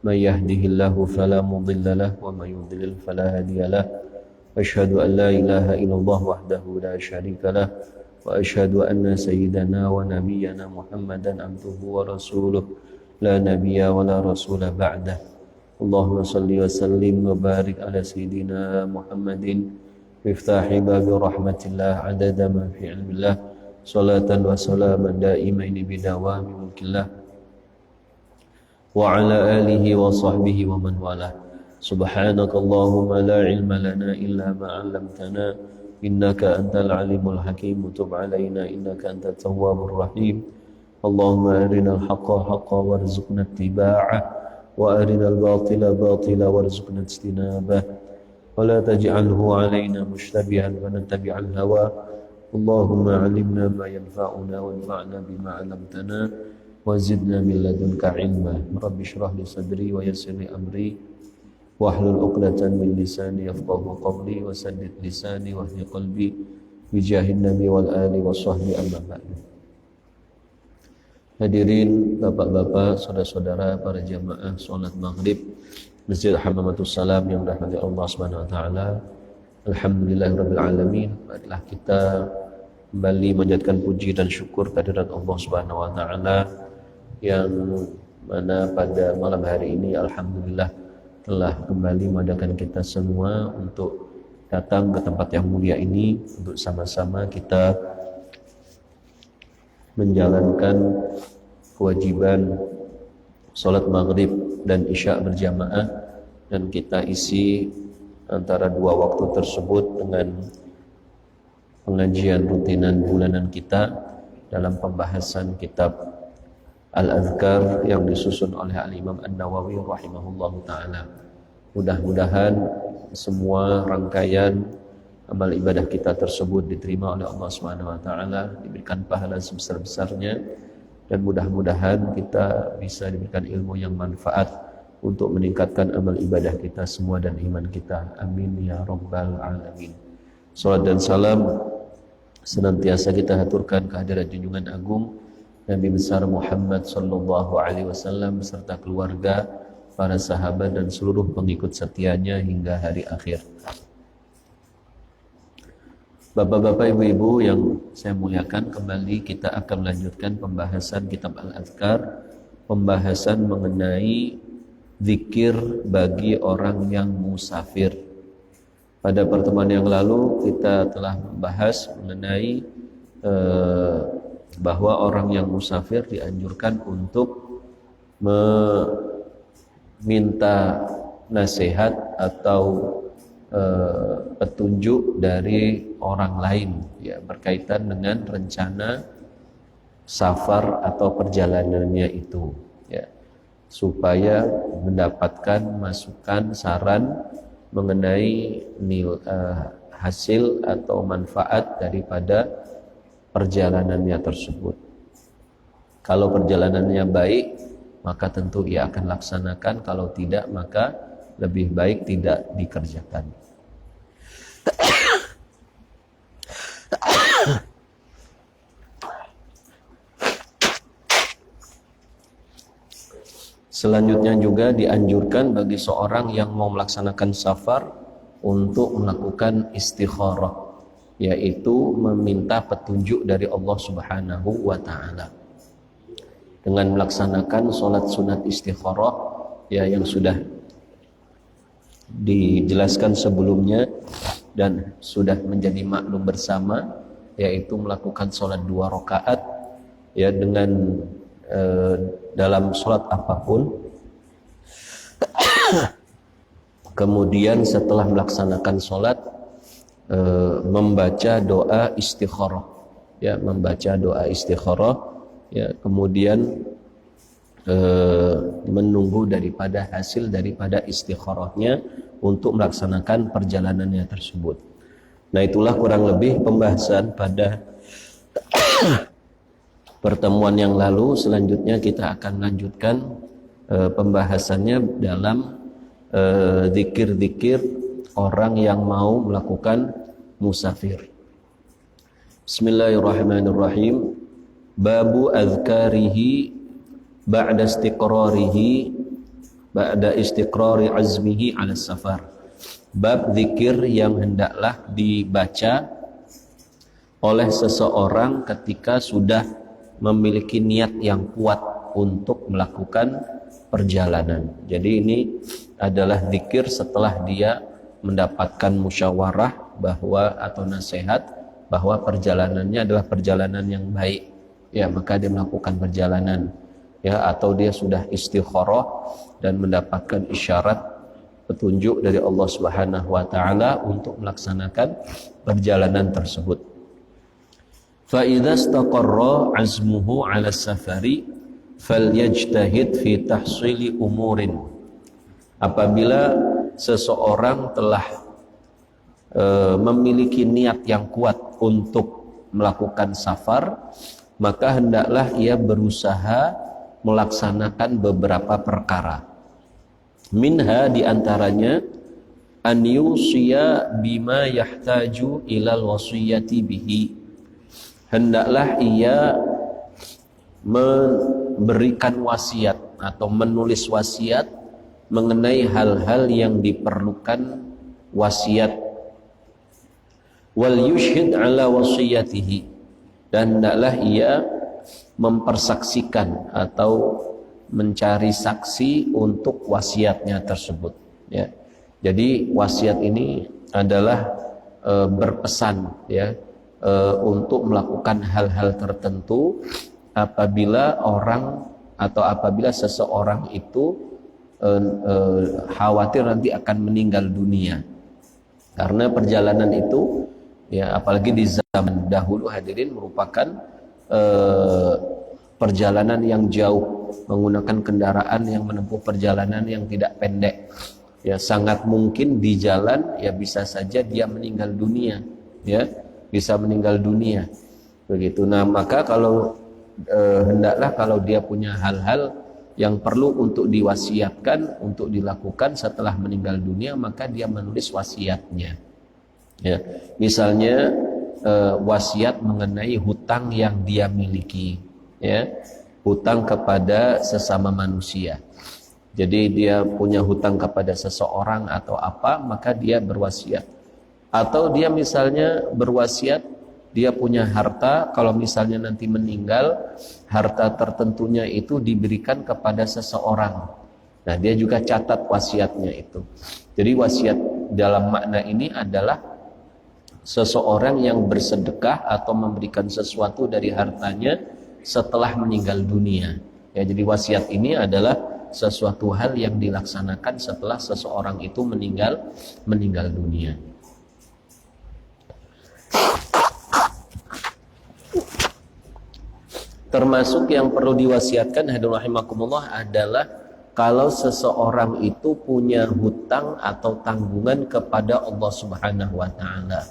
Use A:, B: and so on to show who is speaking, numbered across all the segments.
A: من يهده الله فلا مضل له ومن يضلل فلا هادي له أشهد أن لا إله إلا الله وحده لا شريك له وأشهد أن سيدنا ونبينا محمدا عبده ورسوله لا نبي ولا رسول بعده اللهم صل وسلم وبارك على سيدنا محمد مفتاح باب رحمة الله عدد ما في علم الله صلاة وسلاما دائمين بدوام ملك الله وعلى آله وصحبه ومن والاه سبحانك اللهم لا علم لنا إلا ما علمتنا إنك أنت العليم الحكيم تب علينا إنك أنت التواب الرحيم اللهم أرنا الحق حقا وارزقنا اتباعه وأرنا الباطل باطلا وارزقنا اجتنابه ولا تجعله علينا مشتبها فنتبع الهوى اللهم علمنا ما ينفعنا وانفعنا بما علمتنا وزدنا من لدنك علما رب اشرح لي صدري ويسر لي أمري واحلل عقدة من لساني يفقهوا قولي وسدد لساني واهد قلبي بجاه النبي والآل والصحب أما بعد. Hadirin bapak-bapak, saudara-saudara, para jamaah salat maghrib Masjid Hamamatus Salam yang dirahmati Allah Subhanahu wa taala. Alhamdulillahirabbil alamin. Marilah kita kembali menjadikan puji dan syukur kehadirat Allah Subhanahu wa taala yang mana pada malam hari ini alhamdulillah telah kembali mengadakan kita semua untuk datang ke tempat yang mulia ini untuk sama-sama kita menjalankan kewajiban salat maghrib dan isya berjamaah, dan kita isi antara dua waktu tersebut dengan pengajian rutinan bulanan kita dalam pembahasan kitab Al-Adhkar yang disusun oleh Al-Imam An-Nawawi rahimahullahu ta'ala. Mudah-mudahan semua rangkaian amal ibadah kita tersebut diterima oleh Allah Subhanahu wa taala, diberikan pahala sebesar-besarnya, dan mudah-mudahan kita bisa diberikan ilmu yang manfaat untuk meningkatkan amal ibadah kita semua dan iman kita. Amin ya rabbal alamin. Salat dan salam senantiasa kita haturkan kehadirat junjungan agung Nabi besar Muhammad sallallahu alaihi wasallam beserta keluarga, para sahabat dan seluruh pengikut setianya hingga hari akhir. Bapak-bapak, ibu-ibu yang saya muliakan, kembali kita akan melanjutkan pembahasan kitab Al-Adhkar, pembahasan mengenai zikir bagi orang yang musafir. Pada pertemuan yang lalu kita telah membahas mengenai bahwa orang yang musafir dianjurkan untuk meminta nasihat atau petunjuk dari orang lain ya berkaitan dengan rencana safar atau perjalanannya itu ya, supaya mendapatkan masukan saran mengenai hasil atau manfaat daripada perjalanannya tersebut. Kalau perjalanannya baik maka tentu ia akan laksanakan, kalau tidak maka lebih baik tidak dikerjakan. Selanjutnya juga dianjurkan bagi seorang yang mau melaksanakan safar untuk melakukan istikharah, yaitu meminta petunjuk dari Allah Subhanahu wa taala dengan melaksanakan sholat sunat istikharah ya yang sudah dijelaskan sebelumnya dan sudah menjadi maklum bersama, yaitu melakukan sholat 2 rakaat ya dengan dalam sholat apapun. Kemudian setelah melaksanakan sholat membaca doa istikharah ya, membaca doa istikharah ya, kemudian menunggu daripada hasil daripada istikharahnya untuk melaksanakan perjalanannya tersebut. Nah, itulah kurang lebih pembahasan pada pertemuan yang lalu. Selanjutnya kita akan lanjutkan pembahasannya dalam zikir-zikir orang yang mau melakukan musafir. Bismillahirrahmanirrahim. Babu azkarihi ba'da istiqrarihi ba'da istiqrari azmihi 'ala safar. Bab zikir yang hendaklah dibaca oleh seseorang ketika sudah memiliki niat yang kuat untuk melakukan perjalanan. Jadi ini adalah zikir setelah dia mendapatkan musyawarah bahwa atau nasihat bahwa perjalanannya adalah perjalanan yang baik. Ya, maka dia melakukan perjalanan. Ya, atau dia sudah istikharah dan mendapatkan isyarat petunjuk dari Allah Subhanahu wa taala untuk melaksanakan perjalanan tersebut. Fa idza istaqarra azmuhu 'ala safari falyajtahid fi tahsili umurin. Apabila seseorang telah memiliki niat yang kuat untuk melakukan safar, maka hendaklah ia berusaha melaksanakan beberapa perkara. Minha diantaranya an yusiya bima yahtaju ilal wasiyati bihi. Hendaklah ia memberikan wasiat atau menulis wasiat mengenai hal-hal yang diperlukan wasiat. Wal yushhid ala wasiyatihi, dan hendaklah ia mempersaksikan atau mencari saksi untuk wasiatnya tersebut. Ya. Jadi wasiat ini adalah berpesan, ya, untuk melakukan hal-hal tertentu apabila orang atau apabila seseorang itu khawatir nanti akan meninggal dunia. Karena perjalanan itu, ya, apalagi di zaman dahulu hadirin, merupakan perjalanan yang jauh, menggunakan kendaraan yang menempuh perjalanan yang tidak pendek. Ya, sangat mungkin di jalan ya bisa saja dia meninggal dunia, ya, bisa meninggal dunia. Begitu. Nah, maka kalau hendaklah kalau dia punya hal-hal yang perlu untuk diwasiatkan, untuk dilakukan setelah meninggal dunia, maka dia menulis wasiatnya. Ya, misalnya wasiat mengenai hutang yang dia miliki, ya, hutang kepada sesama manusia. Jadi dia punya hutang kepada seseorang atau apa, maka dia berwasiat. Atau dia misalnya berwasiat, dia punya harta, kalau misalnya nanti meninggal, harta tertentunya itu diberikan kepada seseorang. Nah, dia juga catat wasiatnya itu. Jadi wasiat dalam makna ini adalah seseorang yang bersedekah atau memberikan sesuatu dari hartanya setelah meninggal dunia. Ya, jadi wasiat ini adalah sesuatu hal yang dilaksanakan setelah seseorang itu meninggal dunia. Termasuk yang perlu diwasiatkan hadirin rahimakumullah adalah kalau seseorang itu punya hutang atau tanggungan kepada Allah Subhanahu wa taala.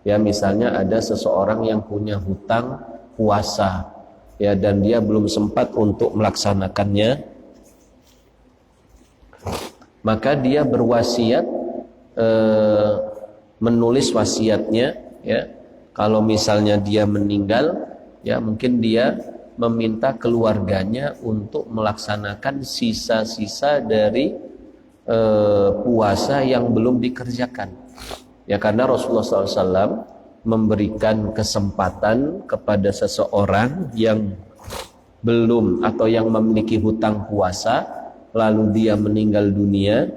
A: Ya, misalnya ada seseorang yang punya hutang puasa, ya, dan dia belum sempat untuk melaksanakannya, maka dia berwasiat, menulis wasiatnya, ya. Kalau misalnya dia meninggal, ya, mungkin dia meminta keluarganya untuk melaksanakan sisa-sisa dari puasa yang belum dikerjakan. Ya, karena Rasulullah SAW memberikan kesempatan kepada seseorang yang belum atau yang memiliki hutang puasa, lalu dia meninggal dunia,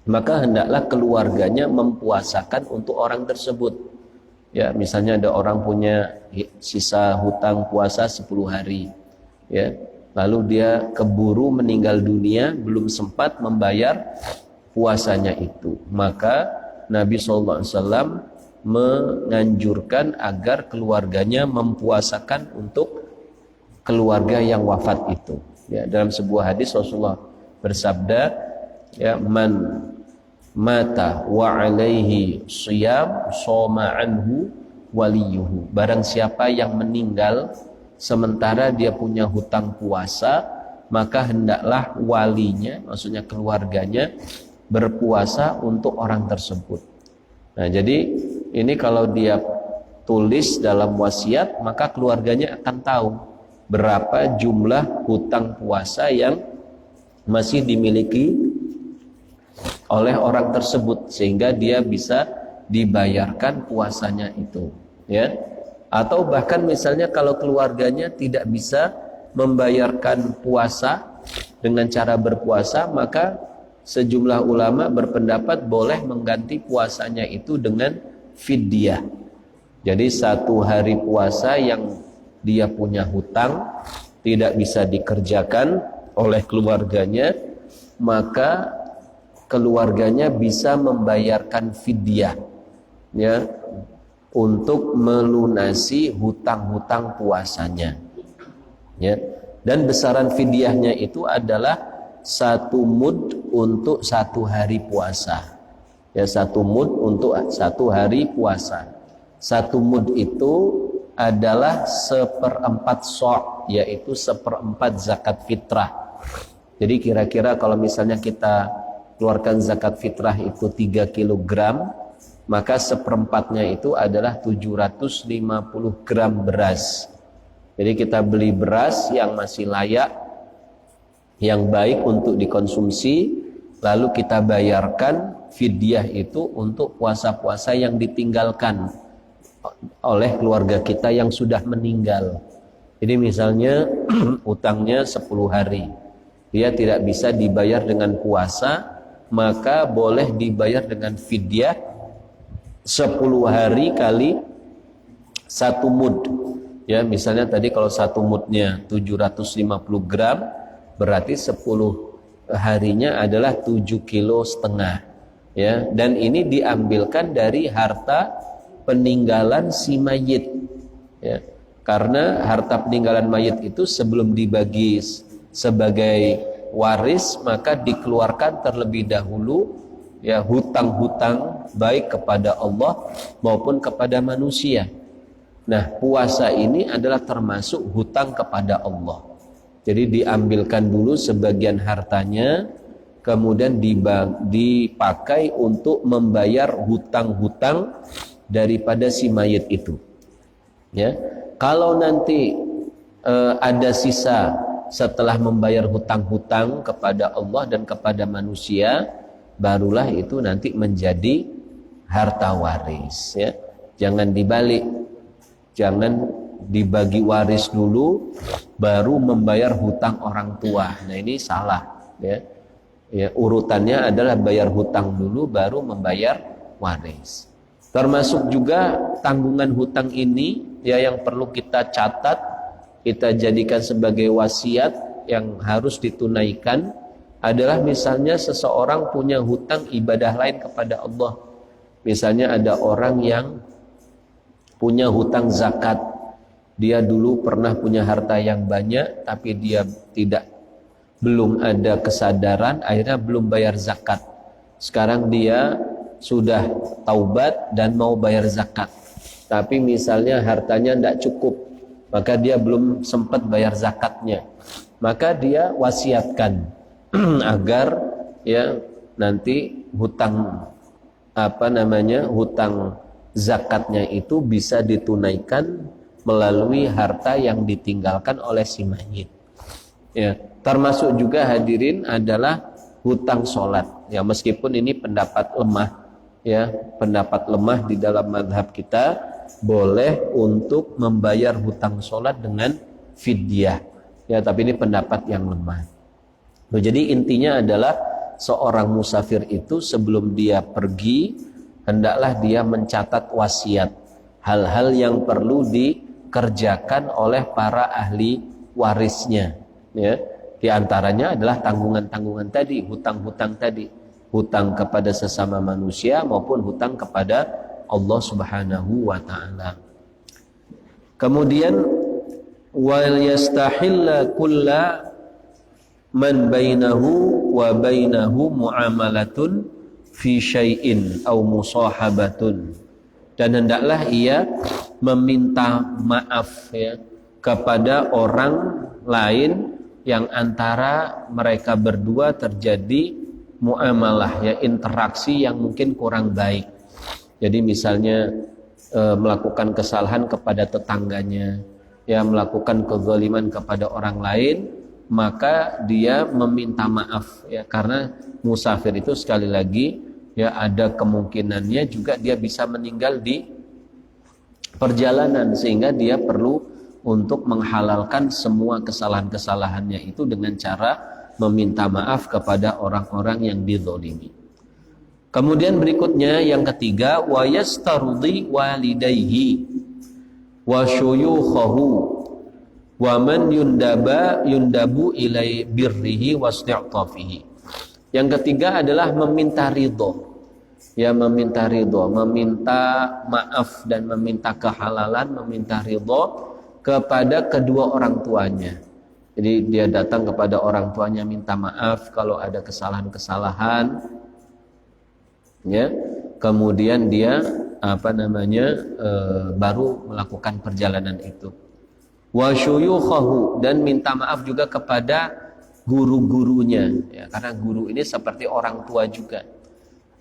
A: maka hendaklah keluarganya mempuasakan untuk orang tersebut. Ya, misalnya ada orang punya sisa hutang puasa 10 hari, ya, lalu dia keburu meninggal dunia, belum sempat membayar puasanya itu, maka Nabi SAW menganjurkan agar keluarganya mempuasakan untuk keluarga yang wafat itu. Ya, dalam sebuah hadis Rasulullah bersabda, ya, man mata wa alaihi shiyam shoma anhu waliyuhu. Barang siapa yang meninggal sementara dia punya hutang puasa, maka hendaklah walinya, maksudnya keluarganya, berpuasa untuk orang tersebut. Nah, jadi ini kalau dia tulis dalam wasiat, maka keluarganya akan tahu berapa jumlah hutang puasa yang masih dimiliki oleh orang tersebut sehingga dia bisa dibayarkan puasanya itu, ya. Atau bahkan misalnya kalau keluarganya tidak bisa membayarkan puasa dengan cara berpuasa, maka sejumlah ulama berpendapat boleh mengganti puasanya itu dengan fidyah. Jadi 1 hari puasa yang dia punya hutang tidak bisa dikerjakan oleh keluarganya, maka keluarganya bisa membayarkan fidyah, ya, untuk melunasi hutang-hutang puasanya, ya. Dan besaran fidyahnya itu adalah 1 mud untuk 1 hari puasa, ya, 1 mud untuk 1 hari puasa. 1 mud itu adalah 1/4 sok, yaitu 1/4 zakat fitrah. Jadi kira-kira kalau misalnya kita keluarkan zakat fitrah itu 3 kg, maka 1/4-nya itu adalah 750 gram beras. Jadi kita beli beras yang masih layak, yang baik untuk dikonsumsi, lalu kita bayarkan fidyah itu untuk puasa-puasa yang ditinggalkan oleh keluarga kita yang sudah meninggal. Jadi misalnya utangnya 10 hari, dia tidak bisa dibayar dengan puasa, maka boleh dibayar dengan fidyah 10 hari kali 1 mud. Ya, misalnya tadi kalau 1 mudnya 750 gram, berarti 10 harinya adalah 7,5 kilo. Ya, dan ini diambilkan dari harta peninggalan si mayit. Ya, karena harta peninggalan mayit itu sebelum dibagi sebagai waris, maka dikeluarkan terlebih dahulu, ya, hutang-hutang baik kepada Allah maupun kepada manusia. Nah, puasa ini adalah termasuk hutang kepada Allah. Jadi diambilkan dulu sebagian hartanya, kemudian dipakai untuk membayar hutang-hutang daripada si mayit itu. Ya, kalau nanti ada sisa setelah membayar hutang-hutang kepada Allah dan kepada manusia, barulah itu nanti menjadi harta waris, ya. Jangan dibalik, jangan dibagi waris dulu baru membayar hutang orang tua. Nah, ini salah, ya. Ya, urutannya adalah bayar hutang dulu baru membayar waris. Termasuk juga tanggungan hutang ini, ya, yang perlu kita catat, kita jadikan sebagai wasiat yang harus ditunaikan adalah misalnya seseorang punya hutang ibadah lain kepada Allah. Misalnya ada orang yang punya hutang zakat. Dia dulu pernah punya harta yang banyak, tapi dia belum ada kesadaran, akhirnya belum bayar zakat. Sekarang dia sudah taubat dan mau bayar zakat, tapi misalnya hartanya tidak cukup, maka dia belum sempat bayar zakatnya, maka dia wasiatkan agar, ya, nanti hutang hutang zakatnya itu bisa ditunaikan melalui harta yang ditinggalkan oleh si mayit. Ya, termasuk juga hadirin adalah hutang sholat. Ya, meskipun ini pendapat lemah, ya, pendapat lemah di dalam mazhab kita, boleh untuk membayar hutang sholat dengan fidyah, ya, tapi ini pendapat yang lemah. Jadi intinya adalah seorang musafir itu sebelum dia pergi hendaklah dia mencatat wasiat, hal-hal yang perlu dikerjakan oleh para ahli warisnya, ya. Di antaranya adalah tanggungan-tanggungan tadi, hutang-hutang tadi, hutang kepada sesama manusia maupun hutang kepada Allah Subhanahu wa ta'ala. Kemudian wal yastahilla kulla man bainahu wa bainahu muamalatun fi syai'in au musahabatun. Dan hendaklah ia meminta maaf, ya, kepada orang lain yang antara mereka berdua terjadi muamalah, ya, interaksi yang mungkin kurang baik. Jadi misalnya melakukan kesalahan kepada tetangganya, ya, melakukan kezaliman kepada orang lain, maka dia meminta maaf ya, karena musafir itu sekali lagi ya ada kemungkinannya juga dia bisa meninggal di perjalanan, sehingga dia perlu untuk menghalalkan semua kesalahan-kesalahannya itu dengan cara meminta maaf kepada orang-orang yang dizalimi. Kemudian berikutnya yang ketiga, wa yastardi walidayhi wa syuyukhahu wa man yundabu ilai birrihi wasti'tafihi. Yang ketiga adalah meminta ridho. Ya, meminta ridho, meminta maaf dan meminta kehalalan, meminta ridho kepada kedua orang tuanya. Jadi dia datang kepada orang tuanya minta maaf kalau ada kesalahan-kesalahan, ya. Kemudian dia baru melakukan perjalanan itu. Wa syuyukhahu, dan minta maaf juga kepada guru-gurunya, ya, karena guru ini seperti orang tua juga.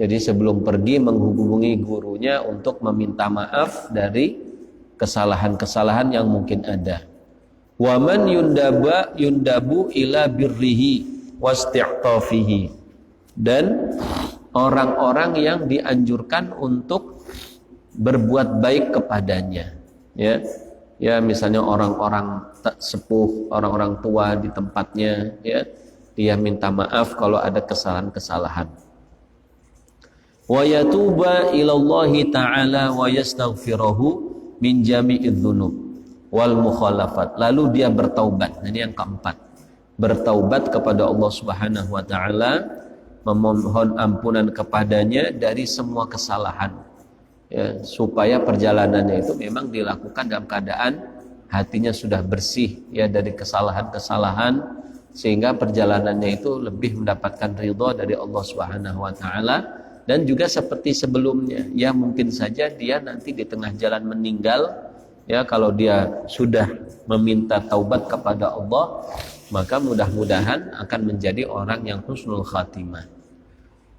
A: Jadi sebelum pergi menghubungi gurunya untuk meminta maaf dari kesalahan-kesalahan yang mungkin ada. Wa man yundabu ila birrihi wasti'tafihi, dan orang-orang yang dianjurkan untuk berbuat baik kepadanya, ya. Ya, misalnya orang-orang sepuh, orang-orang tua di tempatnya, ya. Dia minta maaf kalau ada kesalahan-kesalahan. Wa yatuba ilallahi ta'ala wa yastaghfiruhu min jami'idz dzunub wal mukhalafat. Lalu dia bertaubat. Ini yang keempat. Bertaubat kepada Allah Subhanahu wa taala, memohon ampunan kepadanya dari semua kesalahan. Ya, supaya perjalanannya itu memang dilakukan dalam keadaan hatinya sudah bersih ya dari kesalahan-kesalahan, sehingga perjalanannya itu lebih mendapatkan ridha dari Allah Subhanahu wa taala. Dan juga seperti sebelumnya, ya mungkin saja dia nanti di tengah jalan meninggal. Ya, kalau dia sudah meminta taubat kepada Allah, maka mudah-mudahan akan menjadi orang yang husnul khatimah.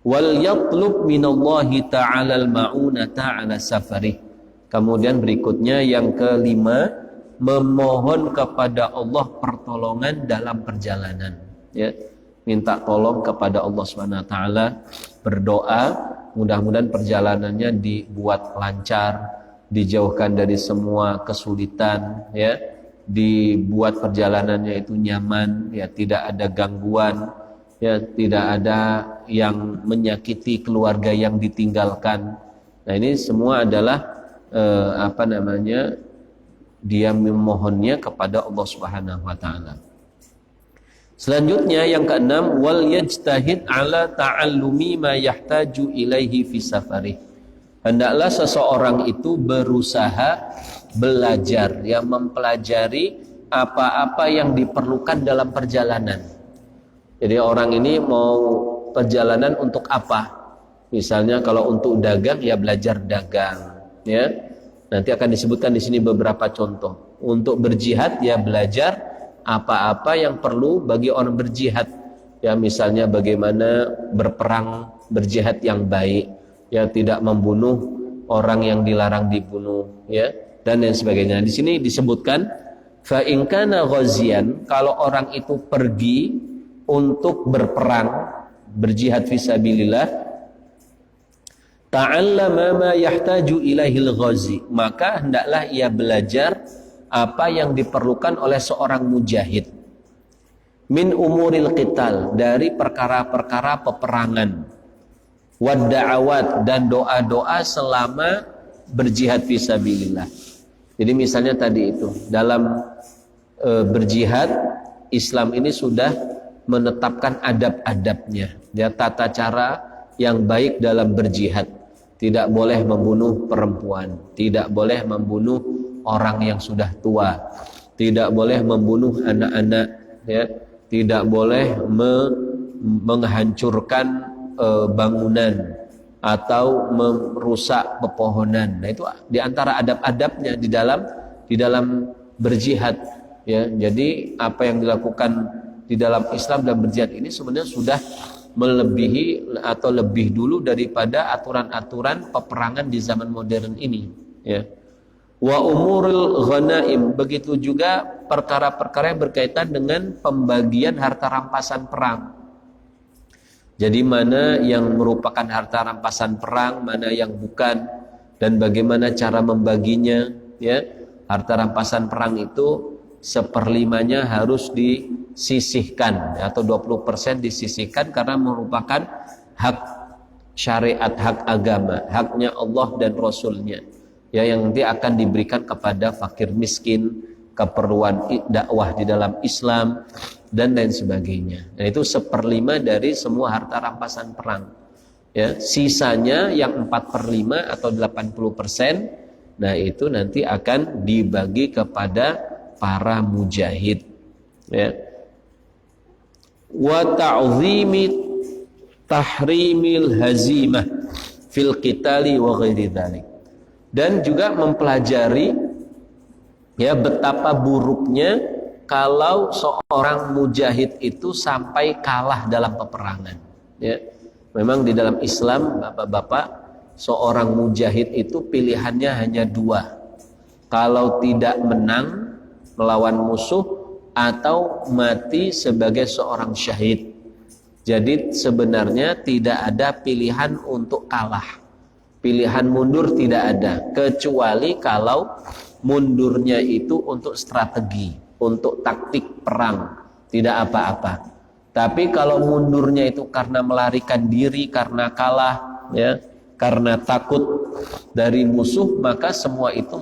A: Wal yatlub minallahi ta'ala al-ma'unata 'ala safarih. Kemudian berikutnya yang kelima, memohon kepada Allah pertolongan dalam perjalanan, ya. Minta tolong kepada Allah Subhanahu wa taala, berdoa mudah-mudahan perjalanannya dibuat lancar, dijauhkan dari semua kesulitan, ya, dibuat perjalanannya itu nyaman, ya, tidak ada gangguan, ya, tidak ada yang menyakiti keluarga yang ditinggalkan. Nah, ini semua adalah dia memohonnya kepada Allah Subhanahu wa taala. Selanjutnya yang keenam, wal yajtahid ala ta'allumi ma yahtaju ilaihi fi safarih. Hendaklah seseorang itu berusaha belajar, ya, mempelajari apa-apa yang diperlukan dalam perjalanan. Jadi orang ini mau perjalanan untuk apa? Misalnya kalau untuk dagang, ya belajar dagang, ya. Nanti akan disebutkan di sini beberapa contoh. Untuk berjihad, ya belajar apa-apa yang perlu bagi orang berjihad. Ya, misalnya bagaimana berperang, berjihad yang baik, ya, tidak membunuh orang yang dilarang dibunuh, ya, dan lain sebagainya. Di sini disebutkan fa in kana ghaziyan, kalau orang itu pergi untuk berperang, berjihad fisabilillah, ta'allama ma yahtaju ilaihil ghazi, maka hendaklah ia belajar apa yang diperlukan oleh seorang mujahid min umuril qital, dari perkara-perkara peperangan, wad da'awat, dan doa-doa selama berjihad fisabilillah. Jadi misalnya tadi itu dalam berjihad, Islam ini sudah menetapkan adab-adabnya, ya, tata cara yang baik dalam berjihad. Tidak boleh membunuh perempuan, tidak boleh membunuh orang yang sudah tua, tidak boleh membunuh anak-anak, ya, tidak boleh menghancurkan bangunan atau merusak pepohonan. Nah, itu diantara adab-adabnya di dalam berjihad, ya. Jadi apa yang dilakukan di dalam Islam dan berjihad ini sebenarnya sudah melebihi atau lebih dulu daripada aturan-aturan peperangan di zaman modern ini, ya. Wa umurul ghanaim, begitu juga perkara-perkara yang berkaitan dengan pembagian harta rampasan perang. Jadi mana yang merupakan harta rampasan perang, mana yang bukan, dan bagaimana cara membaginya, ya. Harta rampasan perang itu 1/5-nya harus disisihkan, atau 20% disisihkan karena merupakan hak syariat, hak agama, haknya Allah dan Rasulnya, ya, yang nanti akan diberikan kepada fakir miskin, keperluan dakwah di dalam Islam dan lain sebagainya. Dan itu 1/5 dari semua harta rampasan perang, ya. Sisanya yang 4/5 atau 80%, nah itu nanti akan dibagi kepada para mujahid, ya. Wa ta'zimi tahrimil hazimah fil qitali wa ghairi dzalik. Dan juga mempelajari, ya, betapa buruknya kalau seorang mujahid itu sampai kalah dalam peperangan, ya. Memang di dalam Islam, Bapak-bapak, seorang mujahid itu pilihannya hanya 2. Kalau tidak menang melawan musuh, atau mati sebagai seorang syahid. Jadi sebenarnya tidak ada pilihan untuk kalah. Pilihan mundur tidak ada, kecuali kalau mundurnya itu untuk strategi, untuk taktik perang, tidak apa-apa. Tapi kalau mundurnya itu karena melarikan diri, karena kalah, ya, karena takut dari musuh, maka semua itu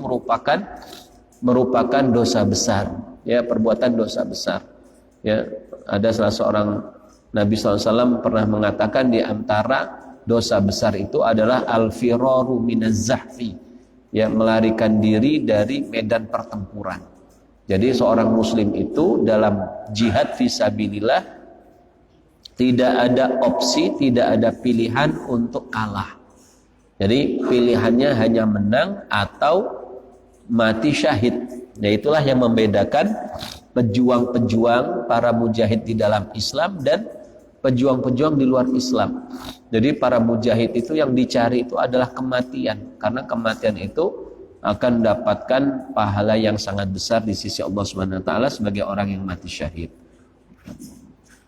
A: merupakan dosa besar, ya, perbuatan dosa besar. Ya, ada salah seorang Nabi SAW pernah mengatakan di antara dosa besar itu adalah al-firaru minaz zahfi, ya, melarikan diri dari medan pertempuran. Jadi seorang muslim itu dalam jihad fisabilillah tidak ada opsi, tidak ada pilihan untuk kalah. Jadi pilihannya hanya menang atau mati syahid. Nah, itulah yang membedakan pejuang-pejuang para mujahid di dalam Islam dan pejuang-pejuang di luar Islam. Jadi para mujahid itu yang dicari itu adalah kematian, karena kematian itu akan mendapatkan pahala yang sangat besar di sisi Allah Subhanahu wa taala sebagai orang yang mati syahid.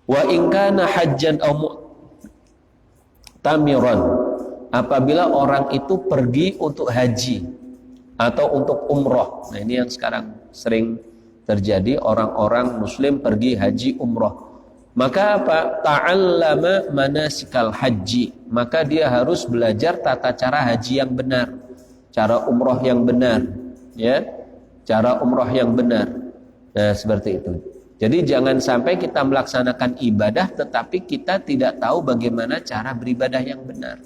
A: Wa in kana hajjan aw mu'tamiran, apabila orang itu pergi untuk haji atau untuk umroh. Nah, ini yang sekarang sering terjadi, orang-orang muslim pergi haji umroh. Maka apa? Ta'allama manasikal haji. Maka dia harus belajar tata cara haji yang benar, cara umroh yang benar, ya, cara umroh yang benar. Nah, seperti itu. Jadi jangan sampai kita melaksanakan ibadah tetapi kita tidak tahu bagaimana cara beribadah yang benar.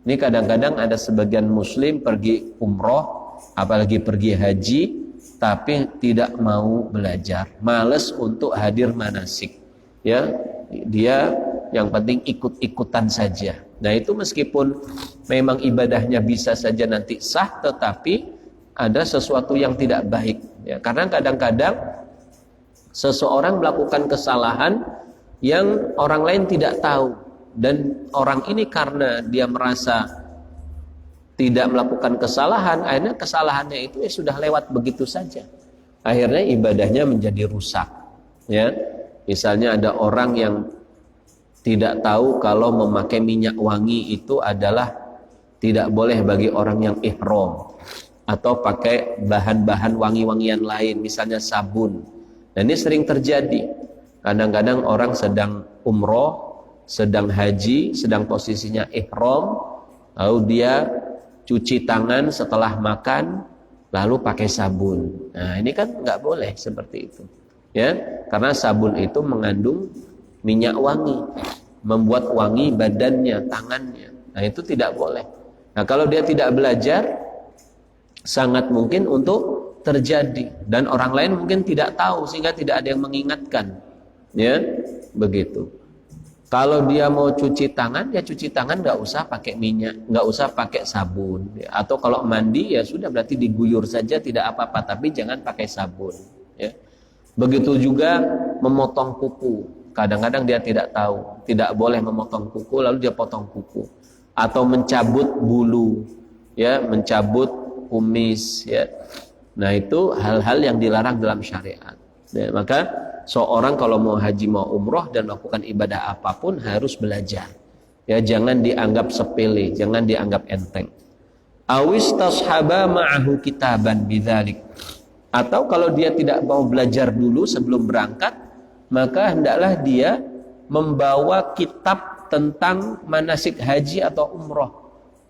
A: Ini kadang-kadang ada sebagian muslim pergi umroh, apalagi pergi haji, tapi tidak mau belajar, malas untuk hadir manasik. Ya, dia yang penting ikut-ikutan saja. Nah, itu meskipun memang ibadahnya bisa saja nanti sah, tetapi ada sesuatu yang tidak baik, ya. Karena kadang-kadang seseorang melakukan kesalahan yang orang lain tidak tahu, dan orang ini karena dia merasa tidak melakukan kesalahan, akhirnya kesalahannya itu sudah lewat begitu saja. Akhirnya ibadahnya menjadi rusak, ya. Misalnya ada orang yang tidak tahu kalau memakai minyak wangi itu adalah tidak boleh bagi orang yang ihram, atau pakai bahan-bahan wangi-wangian lain, misalnya sabun. Dan ini sering terjadi. Kadang-kadang orang sedang umroh, sedang haji, sedang posisinya ihram, lalu dia cuci tangan setelah makan, lalu pakai sabun. Nah, ini kan nggak boleh seperti itu, ya, karena sabun itu mengandung minyak wangi, membuat wangi badannya, tangannya. Nah, itu tidak boleh. Nah, kalau dia tidak belajar, sangat mungkin untuk terjadi, dan orang lain mungkin tidak tahu sehingga tidak ada yang mengingatkan, ya, begitu. Kalau dia mau cuci tangan, ya cuci tangan, nggak usah pakai minyak, nggak usah pakai sabun, ya. Atau kalau mandi ya sudah, berarti diguyur saja, tidak apa-apa, tapi jangan pakai sabun, ya. Begitu juga memotong kuku. Kadang-kadang dia tidak tahu, tidak boleh memotong kuku, lalu dia potong kuku. Atau mencabut bulu, ya, mencabut kumis, ya. Nah itu hal-hal yang dilarang dalam syariat. Ya, maka seorang kalau mau haji mau umroh dan melakukan ibadah apapun harus belajar. Ya, jangan dianggap sepele, jangan dianggap enteng. Awis tashaba ma'ahu kitaban bidzalik. Atau kalau dia tidak mau belajar dulu sebelum berangkat, maka hendaklah dia membawa kitab tentang manasik haji atau umroh.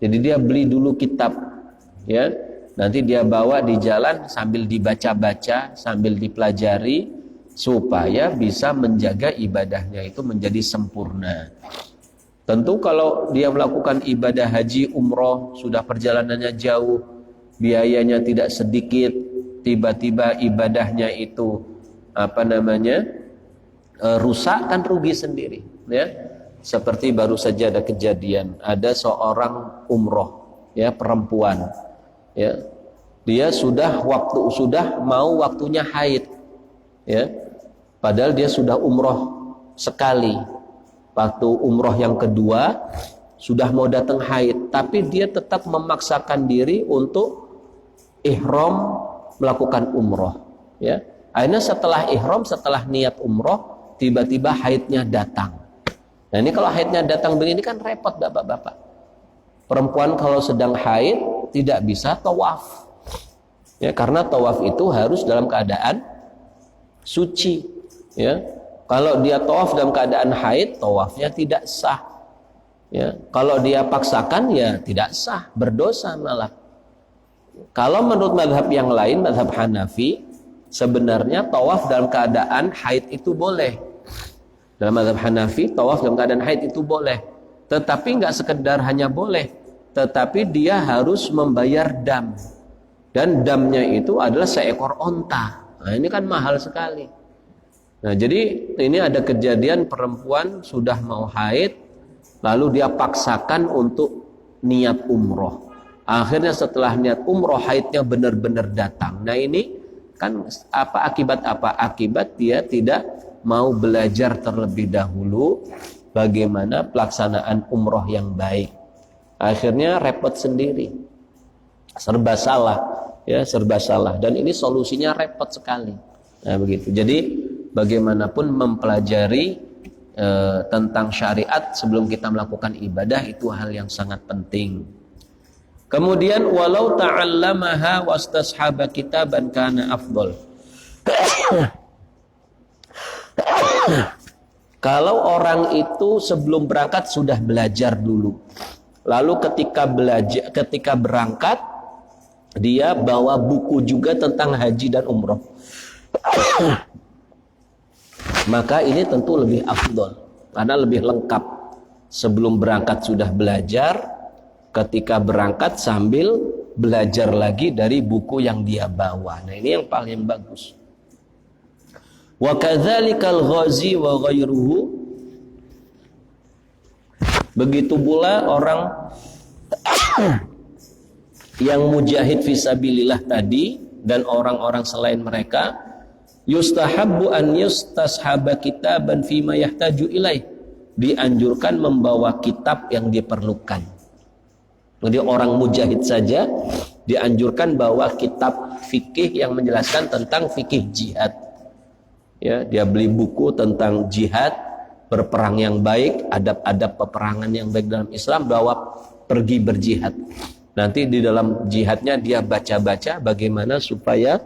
A: Jadi dia beli dulu kitab, ya. Nanti dia bawa di jalan sambil dibaca-baca, sambil dipelajari supaya bisa menjaga ibadahnya itu menjadi sempurna. Tentu kalau dia melakukan ibadah haji, umroh, sudah perjalanannya jauh, biayanya tidak sedikit, tiba-tiba ibadahnya itu rusak, kan rugi sendiri, ya. Seperti baru saja ada kejadian, ada seorang umroh, ya, perempuan, ya. Dia sudah mau waktunya haid, ya. Padahal dia sudah umroh sekali. Waktu umroh yang kedua sudah mau datang haid, tapi dia tetap memaksakan diri untuk ihram melakukan umroh, ya. Akhirnya setelah ihram, setelah niat umroh, tiba-tiba haidnya datang. Nah ini kalau haidnya datang begini kan repot bapak-bapak. Perempuan kalau sedang haid tidak bisa tawaf, ya, karena tawaf itu harus dalam keadaan suci, ya. Kalau dia tawaf dalam keadaan haid, tawafnya tidak sah, ya. Kalau dia paksakan, ya tidak sah, berdosa malah. Kalau menurut mazhab yang lain, mazhab Hanafi, sebenarnya tawaf dalam keadaan haid itu boleh. Dalam mazhab Hanafi, tawaf dalam keadaan haid itu boleh. Tetapi nggak sekedar hanya boleh, tetapi dia harus membayar dam. Dan damnya itu adalah seekor onta. Nah ini kan mahal sekali. Nah jadi ini ada kejadian perempuan sudah mau haid, lalu dia paksakan untuk niat umroh. Akhirnya setelah niat umroh, haidnya benar-benar datang. Nah ini kan akibat apa? Akibat dia tidak mau belajar terlebih dahulu bagaimana pelaksanaan umroh yang baik. Akhirnya repot sendiri, serba salah, ya, serba salah. Dan ini solusinya repot sekali. Nah begitu. Jadi bagaimanapun mempelajari tentang syariat sebelum kita melakukan ibadah itu hal yang sangat penting. Kemudian walau ta'allamaha wastashaba kitaban kana afdal. Kalau orang itu sebelum berangkat sudah belajar dulu, lalu ketika berangkat dia bawa buku juga tentang haji dan umroh, maka ini tentu lebih afdol karena lebih lengkap. Sebelum berangkat sudah belajar, ketika berangkat sambil belajar lagi dari buku yang dia bawa. Nah ini yang paling bagus. Wa kadzalikal ghazi wa ghairuhu. Begitu pula orang yang mujahid fisabilillah tadi dan orang-orang selain mereka, yustahabbu an yustashaba kitaban fima yahtaju ilaih. Dianjurkan membawa kitab yang diperlukan. Jadi orang mujahid saja dianjurkan bawa kitab fikih yang menjelaskan tentang fikih jihad. Ya, dia beli buku tentang jihad, berperang yang baik, adab-adab peperangan yang baik dalam Islam, bawa pergi berjihad. Nanti di dalam jihadnya dia baca-baca bagaimana supaya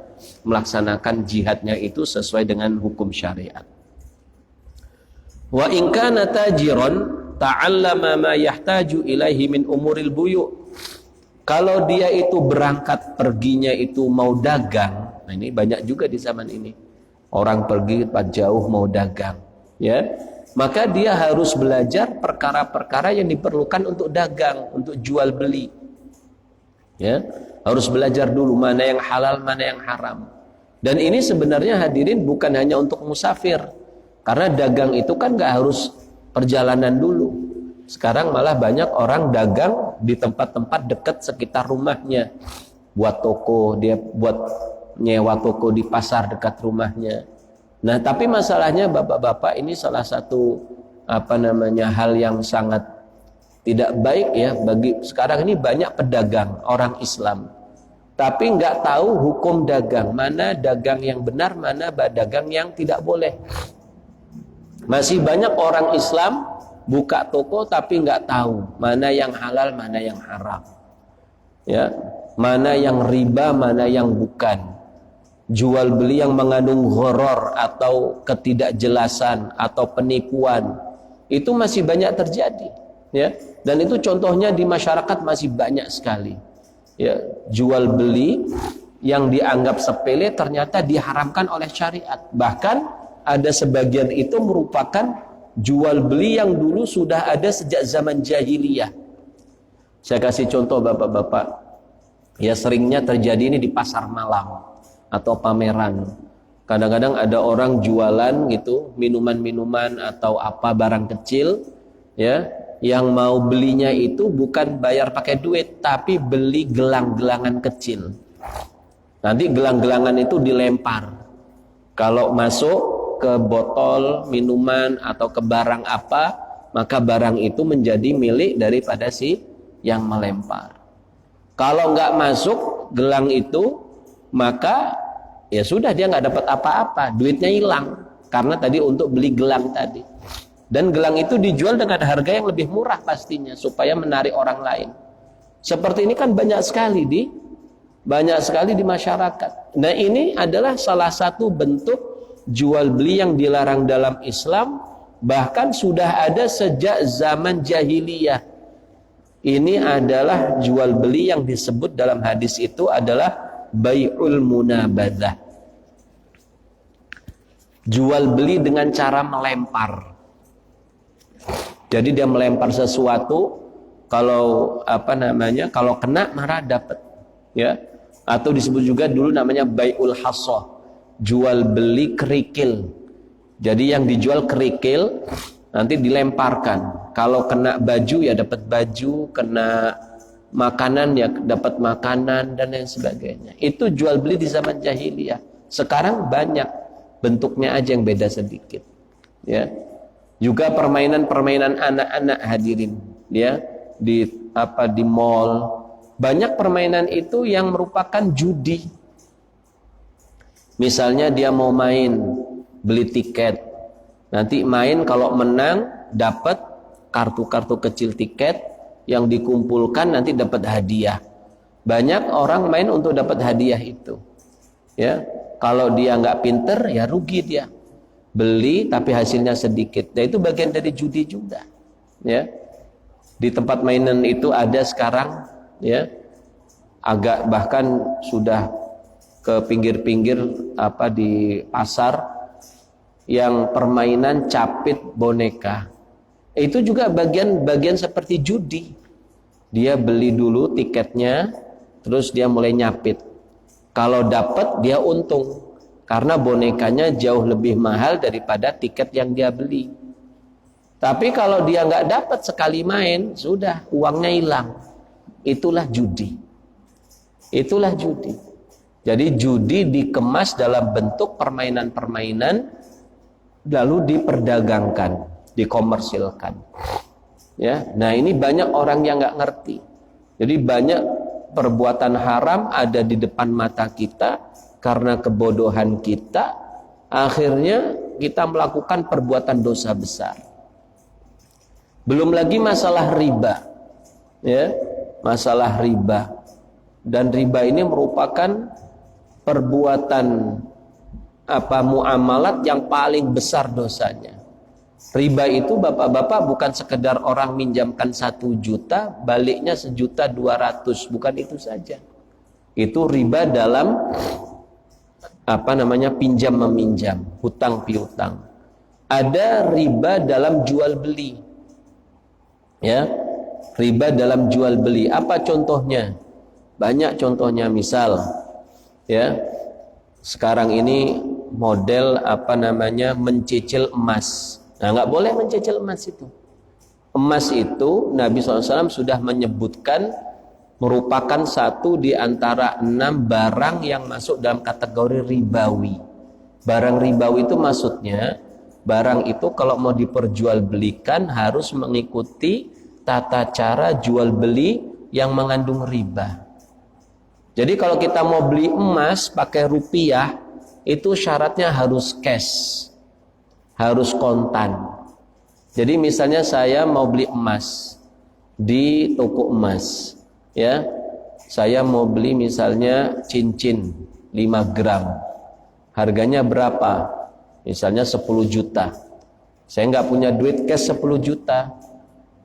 A: melaksanakan jihadnya itu sesuai dengan hukum syariat. Wa in kana tajiran ta'allama ma yahtaju ilaihi min umuril buyu. Kalau dia itu berangkat perginya itu mau dagang, nah ini banyak juga di zaman ini. Orang pergi jauh mau dagang, ya. Maka dia harus belajar perkara-perkara yang diperlukan untuk dagang, untuk jual beli. Ya, harus belajar dulu mana yang halal, mana yang haram. Dan ini sebenarnya hadirin bukan hanya untuk musafir. Karena dagang itu kan nggak harus perjalanan dulu. Sekarang malah banyak orang dagang di tempat-tempat dekat sekitar rumahnya. Buat toko, dia buat nyewa toko di pasar dekat rumahnya. Nah, tapi masalahnya bapak-bapak ini salah satu hal yang sangat tidak baik ya bagi sekarang ini banyak pedagang orang Islam tapi nggak tahu hukum dagang, mana dagang yang benar, mana dagang yang tidak boleh. Masih banyak orang Islam buka toko tapi nggak tahu mana yang halal, mana yang haram, ya, mana yang riba, mana yang bukan. Jual beli yang mengandung gharar atau ketidakjelasan atau penipuan itu masih banyak terjadi, ya. Dan itu contohnya di masyarakat masih banyak sekali. Ya, jual beli yang dianggap sepele ternyata diharamkan oleh syariat. Bahkan ada sebagian itu merupakan jual beli yang dulu sudah ada sejak zaman jahiliyah. Saya kasih contoh bapak-bapak. Ya, seringnya terjadi ini di pasar malam atau pameran. Kadang-kadang ada orang jualan gitu, minuman-minuman atau apa barang kecil, ya. Yang mau belinya itu bukan bayar pakai duit, tapi beli gelang-gelangan kecil. Nanti gelang-gelangan itu dilempar. Kalau masuk ke botol minuman atau ke barang apa, maka barang itu menjadi milik daripada si yang melempar. Kalau nggak masuk gelang itu, maka ya sudah, dia nggak dapat apa-apa, duitnya hilang karena tadi untuk beli gelang tadi. Dan gelang itu dijual dengan harga yang lebih murah pastinya supaya menarik orang lain. Seperti ini kan banyak sekali di masyarakat. Nah, ini adalah salah satu bentuk jual beli yang dilarang dalam Islam, bahkan sudah ada sejak zaman jahiliyah. Ini adalah jual beli yang disebut dalam hadis itu adalah bai'ul munabadzah. Jual beli dengan cara melempar. Jadi dia melempar sesuatu, kalau kalau kena marah dapat, ya. Atau disebut juga dulu namanya bai'ul hassah, jual beli kerikil. Jadi yang dijual kerikil nanti dilemparkan. Kalau kena baju ya dapat baju, kena makanan ya dapat makanan dan lain sebagainya. Itu jual beli di zaman jahiliyah. Sekarang banyak, bentuknya aja yang beda sedikit, ya. Juga permainan-permainan anak-anak hadirin, ya, di mall. Banyak permainan itu yang merupakan judi. Misalnya dia mau main, beli tiket. Nanti main, kalau menang dapat kartu-kartu kecil tiket yang dikumpulkan, nanti dapat hadiah. Banyak orang main untuk dapat hadiah itu, ya. Kalau dia nggak pinter ya rugi dia. Beli tapi hasilnya sedikit. Nah, itu bagian dari judi juga, ya. Di tempat mainan itu ada sekarang, ya, agak bahkan sudah ke pinggir-pinggir di pasar yang permainan capit boneka. Itu juga bagian seperti judi. Dia beli dulu tiketnya, terus dia mulai nyapit. Kalau dapat dia untung. Karena bonekanya jauh lebih mahal daripada tiket yang dia beli. Tapi kalau dia nggak dapat sekali main, sudah uangnya hilang. Itulah judi. Itulah judi. Jadi judi dikemas dalam bentuk permainan-permainan, lalu diperdagangkan, dikomersilkan. Ya, nah ini banyak orang yang nggak ngerti. Jadi banyak perbuatan haram ada di depan mata kita. Karena kebodohan kita, akhirnya kita melakukan perbuatan dosa besar. Belum lagi masalah riba, ya, masalah riba. Dan riba ini merupakan perbuatan muamalat yang paling besar dosanya. Riba itu bapak-bapak bukan sekedar orang minjamkan 1 juta, baliknya 1.200.000, bukan itu saja. Itu riba dalam pinjam meminjam, hutang piutang. Ada riba dalam jual beli, ya, riba dalam jual beli. Apa contohnya? Banyak contohnya. Misal, ya, sekarang ini model mencicil emas. Nah, nggak boleh mencicil emas itu. Emas itu Nabi SAW sudah menyebutkan merupakan satu di antara 6 barang yang masuk dalam kategori ribawi. Barang ribawi itu maksudnya barang itu kalau mau diperjualbelikan harus mengikuti tata cara jual beli yang mengandung riba. Jadi kalau kita mau beli emas pakai rupiah, itu syaratnya harus cash, harus kontan. Jadi misalnya saya mau beli emas di toko emas, ya, saya mau beli misalnya cincin 5 gram, harganya berapa? Misalnya 10 juta. Saya nggak punya duit cash 10 juta.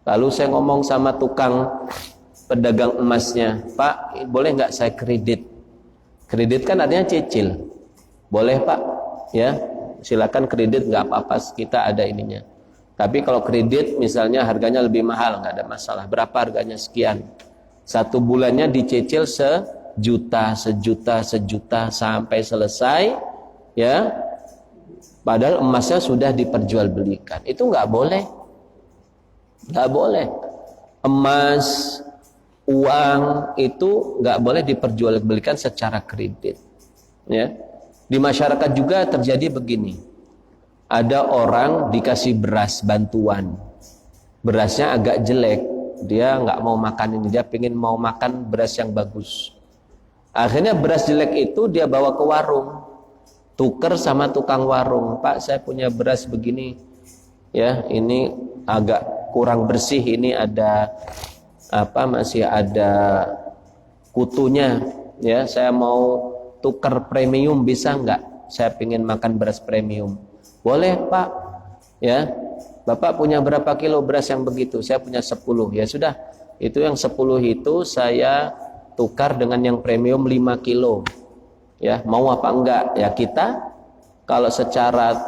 A: Lalu saya ngomong sama tukang pedagang emasnya, Pak, boleh nggak saya kredit? Kredit kan artinya cicil. Boleh Pak, ya, silakan kredit, nggak apa-apa, kita ada ininya. Tapi kalau kredit misalnya harganya lebih mahal, nggak ada masalah. Berapa harganya? Sekian. 1 bulannya dicicil sejuta sampai selesai, ya. Padahal emasnya sudah diperjualbelikan. Itu nggak boleh. Nggak boleh. Emas, uang itu nggak boleh diperjualbelikan secara kredit. Ya. Di masyarakat juga terjadi begini. Ada orang dikasih beras bantuan. Berasnya agak jelek. Dia nggak mau makan ini. Dia pengen mau makan beras yang bagus. Akhirnya beras jelek itu dia bawa ke warung. Tuker sama tukang warung, Pak, saya punya beras begini, ya, ini agak kurang bersih, ini ada apa, masih ada kutunya, ya, saya mau tuker premium, bisa nggak? Saya pengen makan beras premium. Boleh Pak, ya. Bapak punya berapa kilo beras yang begitu? Saya punya 10. Ya sudah, itu yang 10 itu saya tukar dengan yang premium 5 kilo. Ya, mau apa enggak? Ya kita kalau secara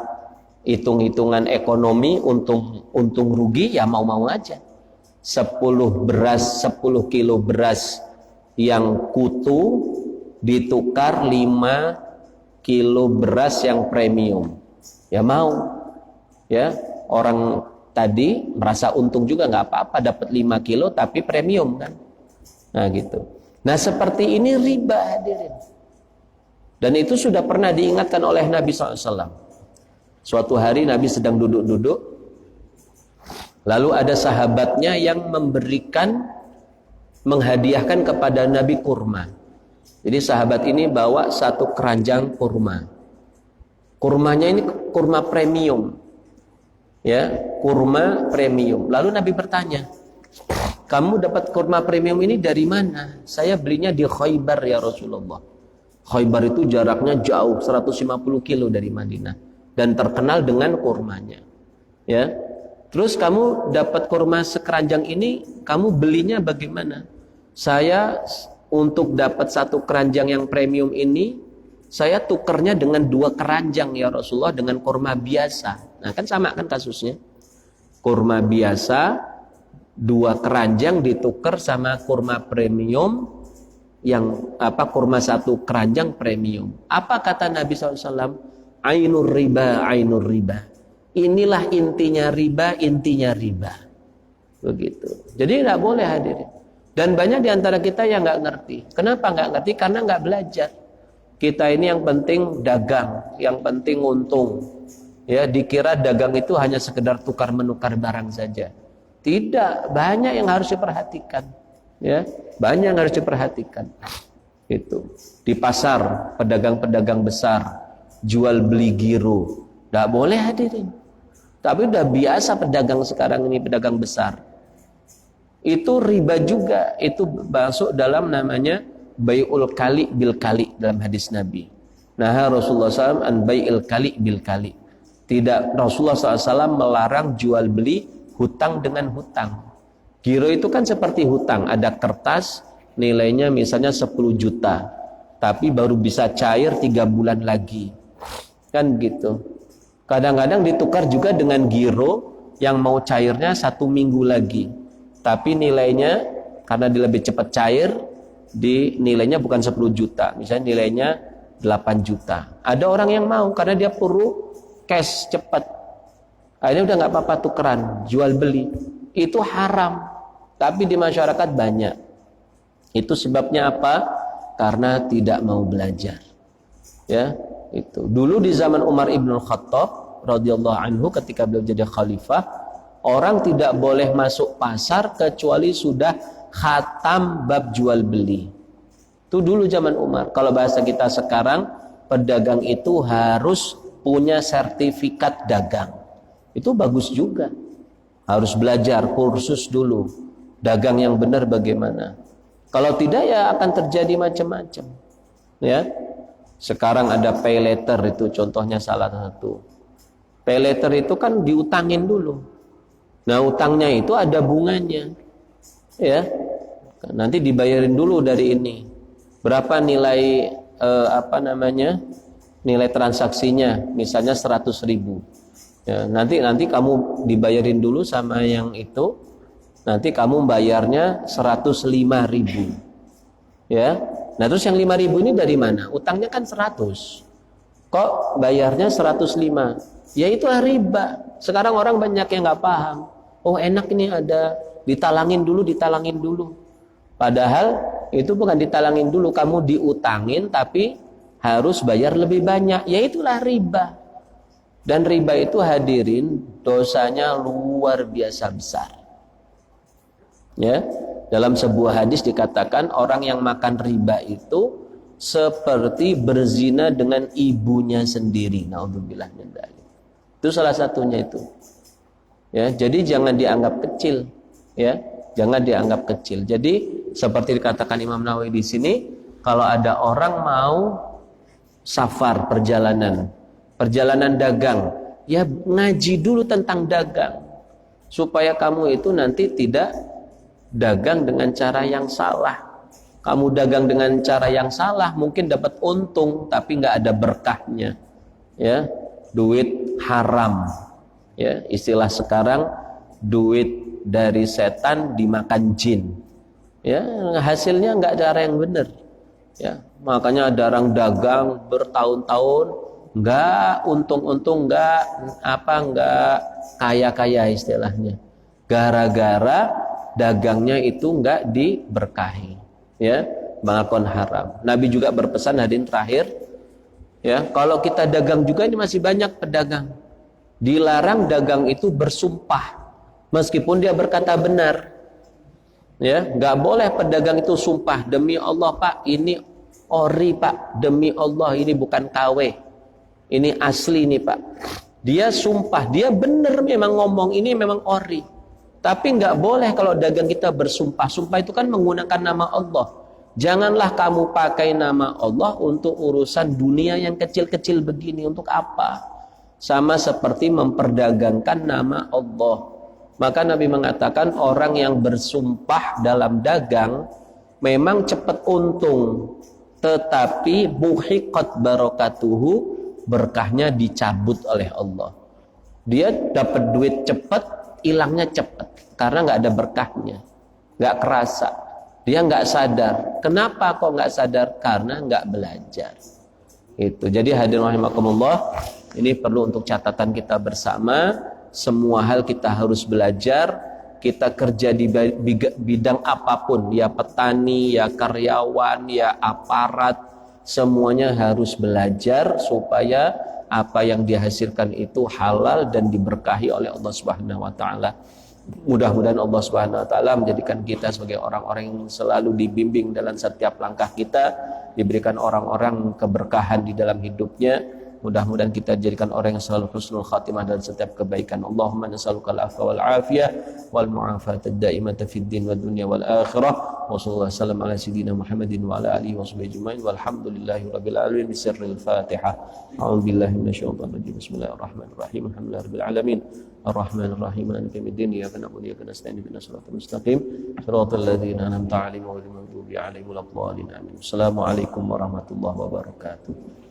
A: hitung-hitungan ekonomi untung rugi ya mau-mau aja. 10 kilo beras yang kutu ditukar 5 kilo beras yang premium. Ya mau. Ya, orang tadi merasa untung juga, nggak apa-apa dapat 5 kilo tapi premium kan. Nah gitu. Nah seperti ini riba, hadirin. Dan itu sudah pernah diingatkan oleh Nabi SAW. Suatu hari Nabi sedang duduk-duduk, lalu ada sahabatnya yang menghadiahkan kepada Nabi kurma. Jadi sahabat ini bawa 1 keranjang kurma. Kurmanya ini kurma premium, ya, kurma premium. Lalu Nabi bertanya, kamu dapat kurma premium ini dari mana? Saya belinya di Khaybar ya Rasulullah. Khaybar itu jaraknya jauh, 150 kilo dari Madinah, dan terkenal dengan kurmanya. Ya, terus kamu dapat kurma sekeranjang ini, kamu belinya bagaimana? Saya untuk dapat 1 keranjang yang premium ini, saya tukernya dengan 2 keranjang ya Rasulullah, dengan kurma biasa. Nah kan sama kan kasusnya. Kurma biasa 2 keranjang ditukar sama kurma premium, yang apa, kurma 1 keranjang premium. Apa kata Nabi SAW? Ainur riba, ainur riba. Inilah intinya riba, intinya riba. Begitu. Jadi tidak boleh, hadirin. Dan banyak diantara kita yang nggak ngerti. Kenapa nggak ngerti? Karena nggak belajar. Kita ini yang penting dagang, yang penting untung. Ya, dikira dagang itu hanya sekedar tukar menukar barang saja. Tidak, banyak yang harus diperhatikan. Ya, banyak yang harus diperhatikan. Itu di pasar, pedagang-pedagang besar jual beli giro, tidak boleh, hadirin. Tapi udah biasa pedagang sekarang ini, pedagang besar. Itu riba juga, itu masuk dalam namanya bai'ul kali bil kali dalam hadis Nabi. Nah, Rasulullah SAW an bai'il kali bil kali. Tidak, Rasulullah SAW melarang jual beli hutang dengan hutang. Giro itu kan seperti hutang, ada kertas nilainya misalnya 10 juta, tapi baru bisa cair 3 bulan lagi. Kan gitu. Kadang-kadang ditukar juga dengan giro yang mau cairnya 1 minggu lagi. Tapi nilainya karena dia lebih cepat cair, nilainya bukan 10 juta, misalnya nilainya 8 juta. Ada orang yang mau karena dia perlu cash cepat. Akhirnya udah nggak apa-apa tukeran, jual beli. Itu haram. Tapi di masyarakat banyak. Itu sebabnya apa? Karena tidak mau belajar. Ya, itu. Dulu di zaman Umar Ibn Khattab radhiyallahu anhu, ketika beliau jadi khalifah, orang tidak boleh masuk pasar kecuali sudah khatam bab jual beli. Itu dulu zaman Umar. Kalau bahasa kita sekarang, pedagang itu harus punya sertifikat dagang. Itu bagus juga. Harus belajar kursus dulu. Dagang yang benar bagaimana. Kalau tidak ya akan terjadi macam-macam. Ya. Sekarang ada pay letter, itu contohnya salah satu. Pay letter itu kan diutangin dulu. Nah, utangnya itu ada bunganya. Ya. Nanti dibayarin dulu dari ini. Berapa nilai nilai transaksinya? Misalnya 100.000. Ya, nanti kamu dibayarin dulu sama yang itu. Nanti kamu bayarnya 105.000. Ya. Nah, terus yang 5.000 ini dari mana? Utangnya kan 100. Kok bayarnya 105? Ya itulah riba. Sekarang orang banyak yang nggak paham. Oh, enak ini ada ditalangin dulu. Padahal itu bukan ditalangin dulu, kamu diutangin tapi harus bayar lebih banyak. Ya itulah riba. Dan riba itu hadirin dosanya luar biasa besar. Ya, dalam sebuah hadis dikatakan orang yang makan riba itu seperti berzina dengan ibunya sendiri. Naudzubillah min dzalik. Itu salah satunya itu. Ya, jadi jangan dianggap kecil, ya. Jangan dianggap kecil. Jadi seperti dikatakan Imam Nawawi di sini, kalau ada orang mau safar perjalanan dagang, ya ngaji dulu tentang dagang supaya kamu itu nanti tidak dagang dengan cara yang salah. Kamu dagang dengan cara yang salah mungkin dapat untung tapi nggak ada berkahnya. Ya, duit haram. Ya, istilah sekarang duit dari setan dimakan jin. Ya, hasilnya nggak cara yang benar. Ya, makanya ada orang dagang bertahun-tahun nggak untung-untung, nggak kaya-kaya istilahnya. Gara-gara dagangnya itu nggak diberkahi. Ya, melakukan haram. Nabi juga berpesan hadirin terakhir, ya, kalau kita dagang juga ini masih banyak pedagang. Dilarang dagang itu bersumpah meskipun dia berkata benar. Ya, nggak boleh pedagang itu sumpah demi Allah Pak, ini ori Pak, demi Allah ini bukan KW, ini asli nih Pak. Dia sumpah, dia benar memang ngomong ini memang ori. Tapi nggak boleh kalau dagang kita bersumpah. Sumpah itu kan menggunakan nama Allah. Janganlah kamu pakai nama Allah untuk urusan dunia yang kecil-kecil begini. Untuk apa? Sama seperti memperdagangkan nama Allah. Maka Nabi mengatakan orang yang bersumpah dalam dagang memang cepat untung, tetapi muhiqat barakatuhu, berkahnya dicabut oleh Allah. Dia dapat duit cepat, hilangnya cepat karena nggak ada berkahnya, nggak kerasa, dia nggak sadar. Kenapa kok nggak sadar? Karena nggak belajar. Itu. Jadi hadirin rahimakumullah, ini perlu untuk catatan kita bersama. Semua hal kita harus belajar. Kita kerja di bidang apapun, ya petani, ya karyawan, ya aparat, semuanya harus belajar supaya apa yang dihasilkan itu halal dan diberkahi oleh Allah Subhanahu wa taala. Mudah-mudahan Allah Subhanahu wa taala menjadikan kita sebagai orang-orang yang selalu dibimbing dalam setiap langkah kita, diberikan orang-orang keberkahan di dalam hidupnya. Mudah-mudahan kita jadikan orang yang selalu husnul khatimah dalam setiap kebaikan. Allahumma nas'aluka al-'afwa wal 'afiyah wal mu'afata ad-da'imata fid din wad dunya wal akhirah. Wa sallallahu wasallam ala sayyidina Muhammadin wa ala alihi washabihi ajmain. Walhamdulillahi rabbil alamin. Bisirril Fatihah. A'udzu billahi minasyaitonir rajim. Bismillahirrahmanirrahim. Alhamdulillahi rabbil alamin. Ar-Rahmanir Rahim. Maliki yaumiddin. Iyyaka na'budu wa iyyaka nasta'in. Ihdinas siratal mustaqim. Shiratal ladzina an'amta 'alaihim ghairil maghdubi 'alaihim waladdallin. Amin. Assalamualaikum warahmatullahi wabarakatuh.